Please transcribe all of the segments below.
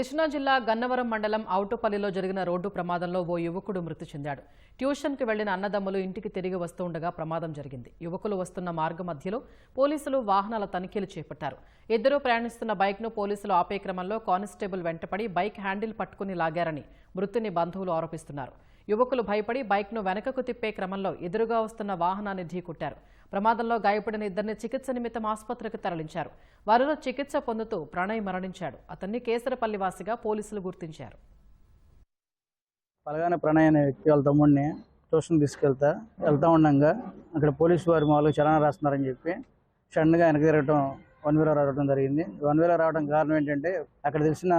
కృష్ణా జిల్లా గన్నవరం మండలం ఔటుపల్లిలో జరిగిన రోడ్డు ప్రమాదంలో ఓ యువకుడు మృతి చెందాడు. ట్యూషన్కి వెళ్లిన అన్నదమ్ములు ఇంటికి తిరిగి వస్తుండగా ప్రమాదం జరిగింది. యువకులు వస్తున్న మార్గ మధ్యలో పోలీసులు వాహనాల తనిఖీలు చేపట్టారు. ఇద్దరూ ప్రయాణిస్తున్న బైక్ను పోలీసులు ఆపే క్రమంలో కానిస్టేబుల్ వెంటపడి బైక్ హ్యాండిల్ పట్టుకుని లాగారని మృతుని బంధువులు ఆరోపిస్తున్నారు. యువకులు భయపడి బైక్ను వెనకకు తిప్పే క్రమంలో ఎదురుగా వస్తున్న వాహనాన్ని ఢీకొట్టారు. ప్రమాదంలో గాయపడిన ఇద్దరిని చికిత్స నిమిత్తం ఆసుపత్రికి తరలించారు. వారిలో చికిత్స పొందుతూ ప్రణయ్ మరణించాడు. అతన్ని కేసరపల్లి వాసిగా పోలీసులు గుర్తించారు. పలగానే ప్రణయ్ అనే వ్యక్తి వాళ్ళ తమ్ముడిని ట్యూషన్ వెళ్తా ఉండగా అక్కడ పోలీసు వారు మామూలుగా చలనా రాస్తున్నారని చెప్పి సడన్గా వెనక తిరగటం వన్ వీలర్ రావడం జరిగింది. వన్ వీలర్ రావడం కారణం ఏంటంటే అక్కడ తెలిసిన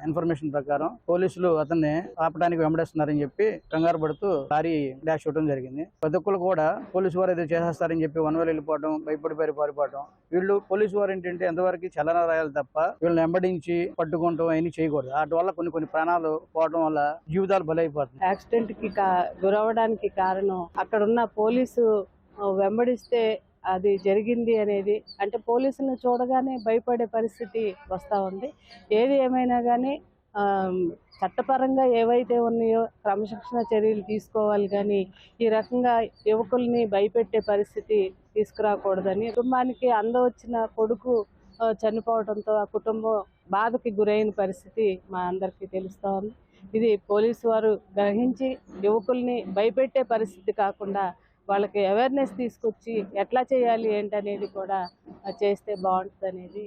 ఇన్ఫర్మేషన్ ప్రకారం పోలీసులు అతన్ని ఆపడానికి వెంబడిస్తున్నారని చెప్పి కంగారు పడుతూ లారీ డాష్ ఇవ్వడం జరిగింది. ప్రతి ఒక్కరు కూడా పోలీసు వారు ఏదో చేసేస్తారని చెప్పి వన్ వేలు వెళ్ళిపోవడం, భయపడి పారిపోవడం. వీళ్ళు పోలీసు వారు ఏంటంటే ఎంతవరకు చలన రాయాలి తప్ప వీళ్ళని వెంబడించి పట్టుకుంటాం అవన్నీ చేయకూడదు. వాటి వల్ల కొన్ని ప్రాణాలు పోవడం వల్ల జీవితాలు బలైపోతుంది. యాక్సిడెంట్ కి గురవడానికి కారణం అక్కడున్న పోలీసు వెంబడిస్తే అది జరిగింది అనేది, అంటే పోలీసులను చూడగానే భయపడే పరిస్థితి వస్తూ ఉంది. ఏది ఏమైనా కానీ చట్టపరంగా ఏవైతే ఉన్నాయో క్రమశిక్షణ చర్యలు తీసుకోవాలి, కానీ ఈ రకంగా యువకుల్ని భయపెట్టే పరిస్థితి తీసుకురాకూడదని, కుటుంబానికి అందవచ్చిన కొడుకు చనిపోవడంతో ఆ కుటుంబం బాధకి గురైన పరిస్థితి మా అందరికీ తెలుస్తూ ఉంది. ఇది పోలీసు వారు గ్రహించి యువకుల్ని భయపెట్టే పరిస్థితి కాకుండా వాళ్ళకి అవేర్నెస్ తీసుకొచ్చి ఎట్లా చేయాలి ఏంటనేది కూడా చేస్తే బాగుంటుంది అనేది